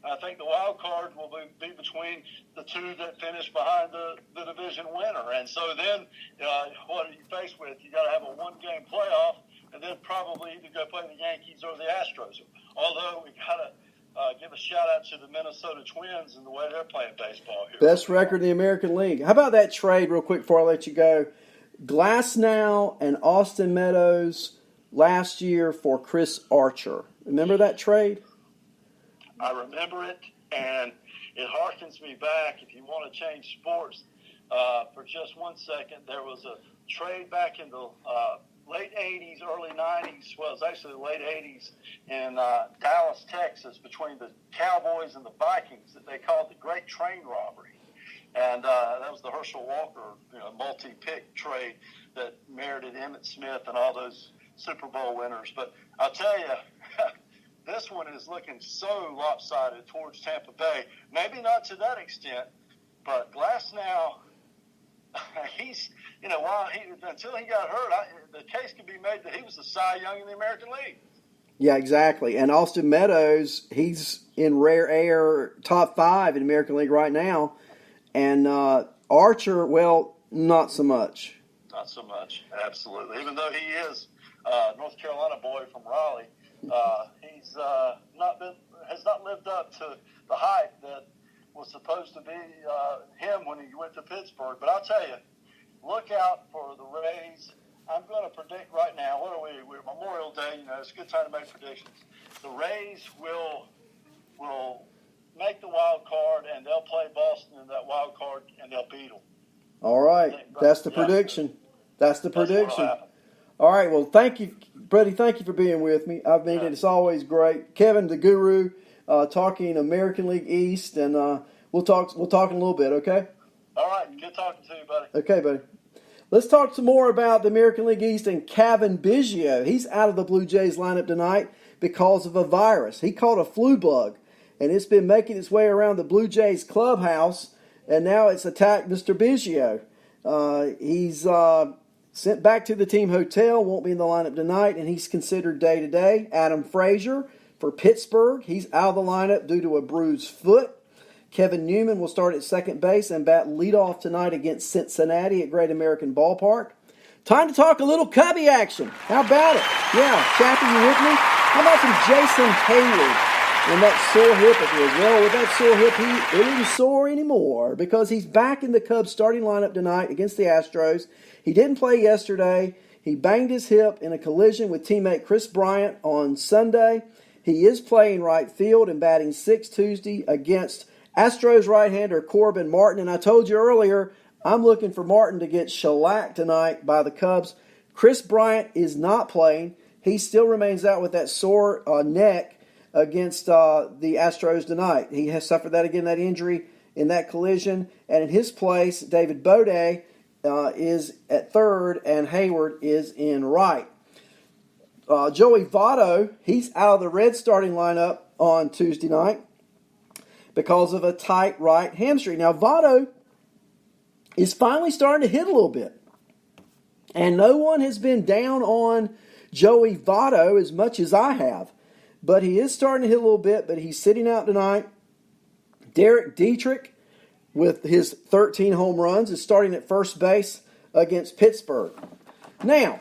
I think the wild card will be between the two that finish behind the division winner. And so then what are you faced with? You got to have a one-game playoff and then probably either go play the Yankees or the Astros. Although we got to give a shout-out to the Minnesota Twins and the way they're playing baseball here. Best record in the American League. How about that trade real quick before I let you go? Glasnow and Austin Meadows last year for Chris Archer. Remember that trade? I remember it, and it harkens me back. If you want to change sports for just 1 second, there was a trade back in the late 80s, early 90s. Well, it was actually the late 80s in Dallas, Texas, between the Cowboys and the Vikings that they called the Great Train Robbery. And that was the Herschel Walker multi-pick trade that merited Emmitt Smith and all those Super Bowl winners. But I'll tell you, this one is looking so lopsided towards Tampa Bay. Maybe not to that extent, but Glasnow, he's, until he got hurt, the case could be made that he was the Cy Young in the American League. Yeah, exactly. And Austin Meadows, he's in rare air top 5 in the American League right now. And Archer, well, not so much. Not so much, absolutely. Even though he is North Carolina boy from Raleigh, he's has not lived up to the hype that was supposed to be him when he went to Pittsburgh. But I'll tell you, look out for the Rays. I'm going to predict right now. What are we? We're Memorial Day. It's a good time to make predictions. The Rays will make the wild card, and they'll play Boston in that wild card, and they'll beat them. All right, that's the prediction. That's the prediction. All right, well, thank you, Buddy. Thank you for being with me. I've made it. It's always great. Kevin, the guru, talking American League East, and we'll talk in a little bit. Okay. All right. Good talking to you, buddy. Okay, buddy. Let's talk some more about the American League East and Cavan Biggio. He's out of the Blue Jays lineup tonight because of a virus. He caught a flu bug, and it's been making its way around the Blue Jays clubhouse, and now it's attacked Mr. Biggio. He's sent back to the team hotel, won't be in the lineup tonight, and he's considered day-to-day. Adam Frazier for Pittsburgh, he's out of the lineup due to a bruised foot. Kevin Newman will start at second base and bat leadoff tonight against Cincinnati at Great American Ballpark. Time to talk a little Cubby action. How about it? Yeah, Chappie, you with me? How about some Jason Hayward and that sore hip of his? Well, with that sore hip, he isn't sore anymore because he's back in the Cubs starting lineup tonight against the Astros. He didn't play yesterday. He banged his hip in a collision with teammate Chris Bryant on Sunday. He is playing right field and batting sixth Tuesday against Astros right-hander Corbin Martin. And I told you earlier, I'm looking for Martin to get shellacked tonight by the Cubs. Chris Bryant is not playing. He still remains out with that sore neck against the Astros tonight. He has suffered that injury in that collision. And in his place, David Bode is at third, and Hayward is in right. Joey Votto, he's out of the Reds starting lineup on Tuesday night because of a tight right hamstring. Now, Votto is finally starting to hit a little bit. And no one has been down on Joey Votto as much as I have. But he is starting to hit a little bit, but he's sitting out tonight. Derek Dietrich, with his 13 home runs, is starting at first base against Pittsburgh. Now,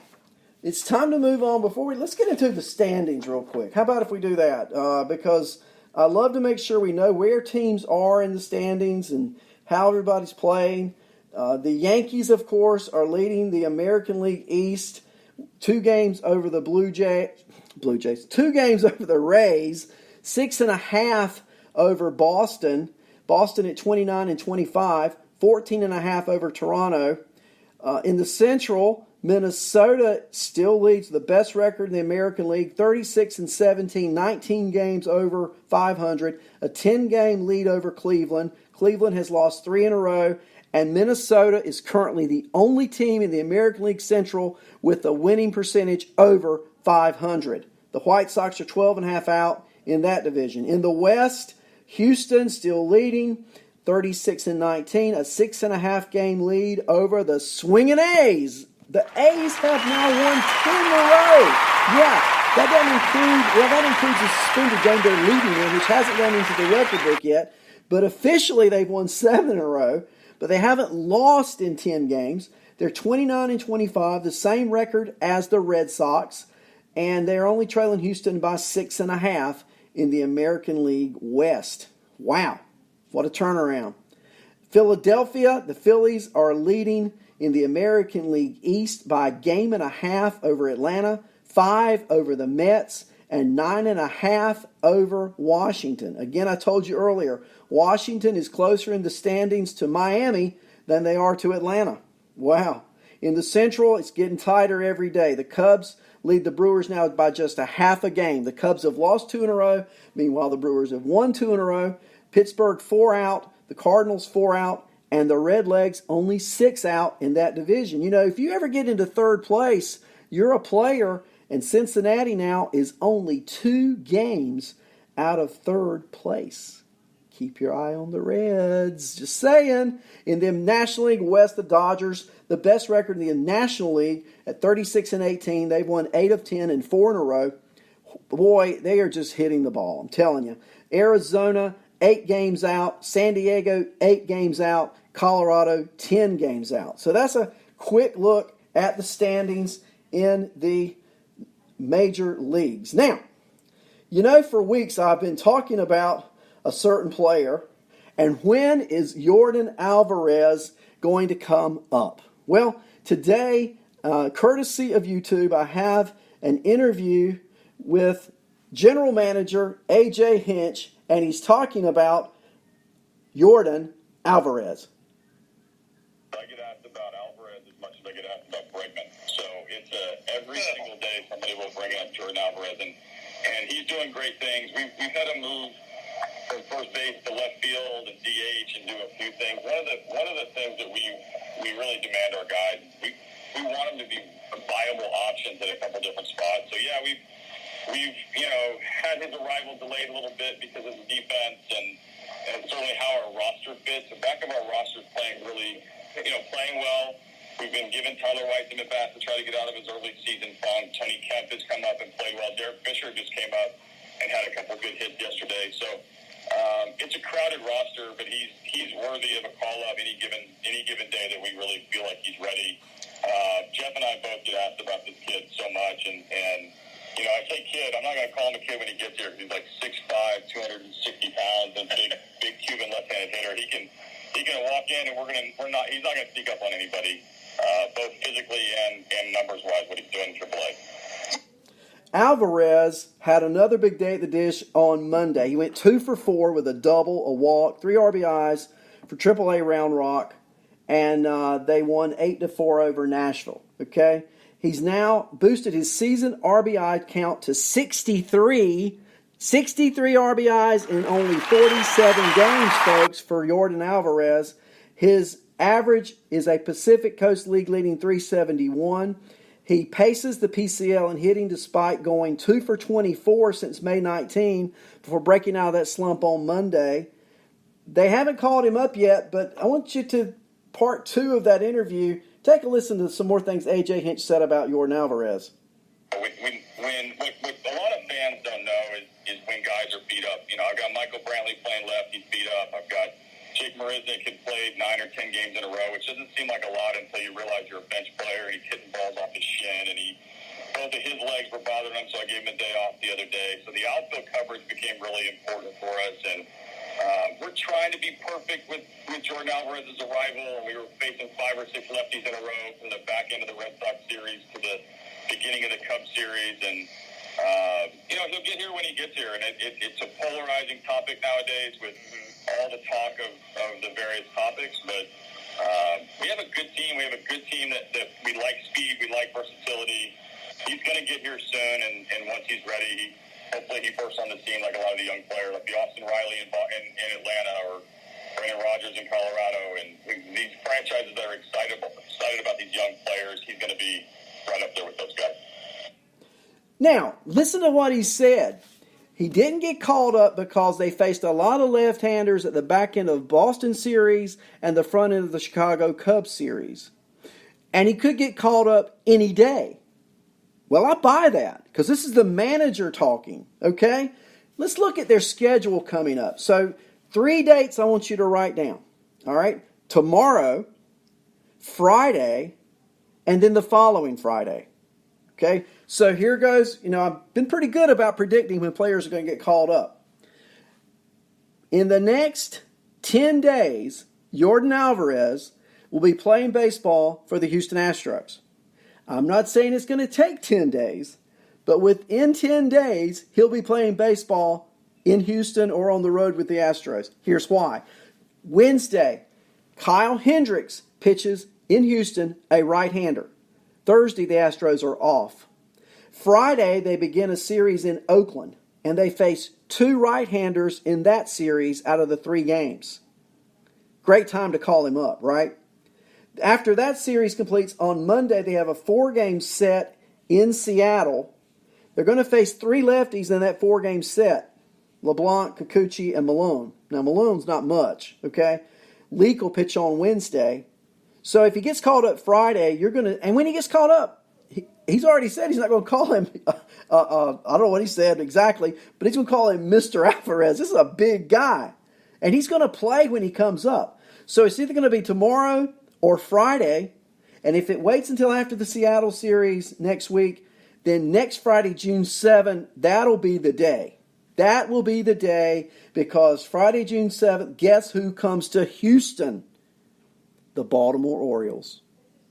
it's time to move on. Let's get into the standings real quick. How about if we do that? Because I love to make sure we know where teams are in the standings and how everybody's playing. The Yankees, of course, are leading the American League East. 2 games over the Blue Jays. 2 games over the Rays. 6.5 over Boston. Boston at 29 and 25. 14.5 over Toronto. In the Central, Minnesota still leads the best record in the American League, 36 and 17, 19 games over 500, a 10-game lead over Cleveland. Cleveland has lost 3 in a row, and Minnesota is currently the only team in the American League Central with a winning percentage over 500. The White Sox are 12.5 out in that division. In the West, Houston still leading, 36 and 19, a 6.5 game lead over the swinging A's. The A's have now won 2 in a row. Yeah, That includes the suspended game they're leading in, which hasn't gone into the record book yet. But officially, they've won 7 in a row. But they haven't lost in 10 games. They're 29-25, the same record as the Red Sox, and they're only trailing Houston by 6.5 in the American League West. Wow, what a turnaround. Philadelphia, the Phillies are leading in the American League East by 1.5 over Atlanta, 5 over the Mets, and 9.5 over Washington. Again, I told you earlier, Washington is closer in the standings to Miami than they are to Atlanta. Wow. In the Central, it's getting tighter every day. The Cubs lead the Brewers now by just a half a game. The Cubs have lost 2 in a row. Meanwhile, the Brewers have won 2 in a row. Pittsburgh 4 out. The Cardinals 4 out. And the Redlegs only 6 out in that division. You know, if you ever get into third place, you're a player. And Cincinnati now is only 2 games out of third place. Keep your eye on the Reds. Just saying. In the National League West, the Dodgers, the best record in the National League at 36-18. They've won 8 of 10 and 4 in a row. Boy, they are just hitting the ball. I'm telling you. Arizona, 8 games out. San Diego, 8 games out. Colorado, 10 games out. So that's a quick look at the standings in the major leagues. Now, you know, for weeks I've been talking about a certain player, and when is Yordan Alvarez going to come up? Well, today, courtesy of YouTube, I have an interview with General Manager A.J. Hinch, and he's talking about Yordan Alvarez. I get asked about Alvarez as much as I get asked about Bregman. So it's every single day somebody will bring up Yordan Alvarez, and he's doing great things. We've had him move from first base to left field and DH and do a few things. One of the things that we really demand our guys, we want them to be viable options at a couple different spots. So yeah, we've had his arrival delayed a little bit because of the defense and certainly how our roster fits. The back of our roster is playing well. We've been giving Tyler White some at-bats to try to get out of his early season funk. Tony Kemp has come up and played well. Derek Fisher just came up and had a couple good hits yesterday. So it's a crowded roster, but he's worthy of a call-up any given day that we really feel like he's ready. Jeff and I both get asked about this kid so much, and you know, I say kid. I'm not going to call him a kid when he gets here because he's like 6'5", 260 pounds, and big Cuban left-handed hitter. He can walk in, and he's not going to sneak up on anybody, both physically and numbers-wise. What he's doing in AAA. Alvarez had another big day at the dish on Monday. He went 2 for 4 with a double, a walk, 3 RBIs for AAA Round Rock, and they won 8-4 over Nashville. Okay, he's now boosted his season RBI count to 63. 63 RBIs in only 47 games, folks, for Yordan Alvarez. His average is a Pacific Coast League leading 371. He paces the PCL in hitting despite going 2 for 24 since May 19 before breaking out of that slump on Monday. They haven't called him up yet, but I want you to, part 2 of that interview, take a listen to some more things A.J. Hinch said about Yordan Alvarez. What a lot of fans don't know is when guys are beat up. You know, I've got Michael Brantley playing left, he's beat up. I've got Jake Marisnik had played 9 or 10 games in a row, which doesn't seem like a lot until you realize you're a bench player, and he's hitting balls off his shin, and both of his legs were bothering him, so I gave him a day off the other day. So the outfield coverage became really important for us, and we're trying to be perfect with Yordan Alvarez's arrival, and we were facing 5 or 6 lefties in a row from the back end of the Red Sox series to the beginning of the Cubs series, and he'll get here when he gets here, and it's a polarizing topic nowadays with all the talk of the various topics, but we have a good team. We have a good team that we like speed, we like versatility. He's going to get here soon, and once he's ready, hopefully he bursts on the scene like a lot of the young players, like the Austin Riley in Atlanta or Brandon Rogers in Colorado, and these franchises that are excited about these young players. He's going to be right up there with those guys. Now, listen to what he said. He didn't get called up because they faced a lot of left-handers at the back end of Boston series and the front end of the Chicago Cubs series. And he could get called up any day. Well, I buy that because this is the manager talking, okay? Let's look at their schedule coming up. So 3 dates I want you to write down, all right? Tomorrow, Friday, and then the following Friday, okay? So here goes. I've been pretty good about predicting when players are going to get called up. In the next 10 days, Yordan Alvarez will be playing baseball for the Houston Astros. I'm not saying it's going to take 10 days, but within 10 days, he'll be playing baseball in Houston or on the road with the Astros. Here's why. Wednesday, Kyle Hendricks pitches in Houston, a right-hander. Thursday, the Astros are off. Friday, they begin a series in Oakland, and they face 2 right-handers in that series out of the 3 games. Great time to call him up, right? After that series completes on Monday, they have a 4-game set in Seattle. They're going to face 3 lefties in that 4-game set. LeBlanc, Kikuchi, and Malone. Now, Malone's not much, okay? Leak will pitch on Wednesday. So if he gets called up Friday, and when he gets called up, he's already said he's not going to call him, I don't know what he said exactly, but he's going to call him Mr. Alvarez. This is a big guy. And he's going to play when he comes up. So it's either going to be tomorrow or Friday, and if it waits until after the Seattle series next week, then next Friday, June 7th, that'll be the day. That will be the day because Friday, June 7th, guess who comes to Houston? The Baltimore Orioles.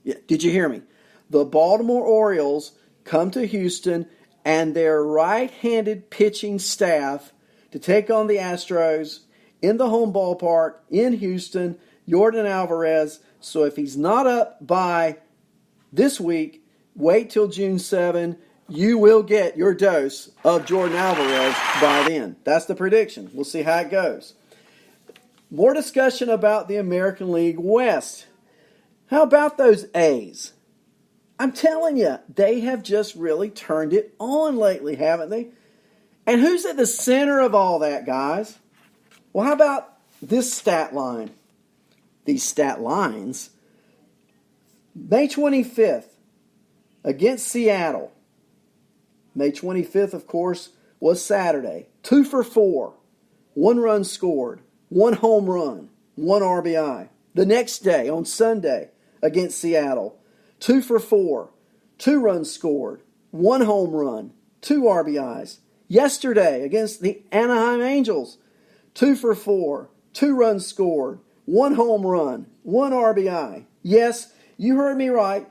Yeah, did you hear me? The Baltimore Orioles come to Houston and their right-handed pitching staff to take on the Astros in the home ballpark in Houston, Yordan Alvarez. So if he's not up by this week, wait till June 7. You will get your dose of Yordan Alvarez by then. That's the prediction. We'll see how it goes. More discussion about the American League West. How about those A's? I'm telling you, they have just really turned it on lately, haven't they? And who's at the center of all that, guys? Well, how about this stat line? These stat lines. May 25th against Seattle. May 25th, of course, was Saturday. 2 for 4. 1 run scored. 1 home run. 1 RBI. The next day, on Sunday, against Seattle. 2 for 4. 2 runs scored. 1 home run. 2 RBIs. Yesterday, against the Anaheim Angels. 2 for 4. 2 runs scored. 1 home run, 1 RBI. Yes, you heard me right.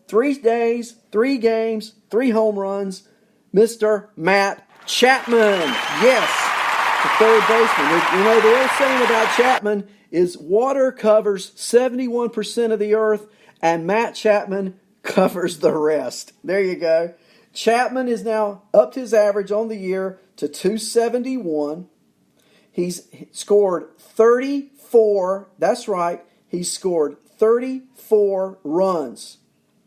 3 days, 3 games, 3 home runs. Mr. Matt Chapman. Yes, the third baseman. The old saying about Chapman is water covers 71% of the earth and Matt Chapman covers the rest. There you go. Chapman is now upped his average on the year to 271. He's scored 34, that's right, he scored 34 runs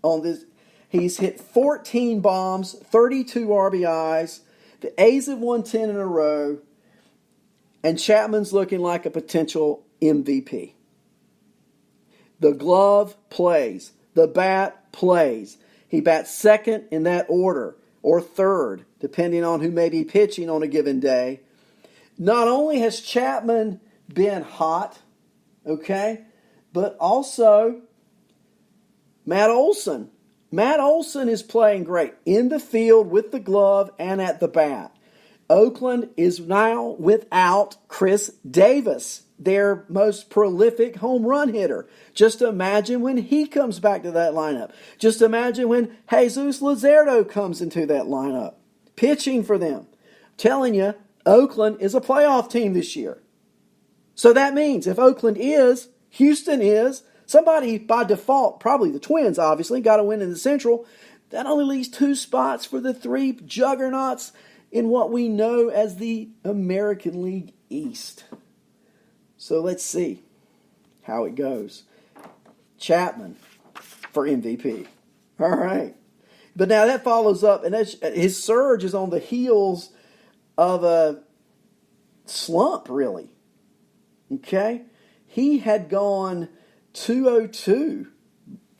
on this. He's hit 14 bombs, 32 RBIs. The A's have won 10 in a row. And Chapman's looking like a potential MVP. The glove plays. The bat plays. He bats second in that order, or third, depending on who may be pitching on a given day. Not only has Chapman been hot, okay, but also Matt Olson. Matt Olson is playing great in the field with the glove and at the bat. Oakland is now without Chris Davis, their most prolific home run hitter. Just imagine when he comes back to that lineup. Just imagine when Jesus Luzardo comes into that lineup, pitching for them. I'm telling you, Oakland is a playoff team this year. So that means if Oakland is, Houston is, somebody by default, probably the Twins obviously, got to win in the Central. That only leaves 2 spots for the 3 juggernauts in what we know as the American League East. So let's see how it goes. Chapman for MVP. All right. But now that follows up, and his surge is on the heels of a slump, really. Okay? He had gone 202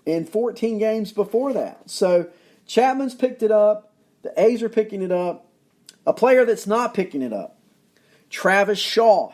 in 14 games before that. So Chapman's picked it up. The A's are picking it up. A player that's not picking it up, Travis Shaw.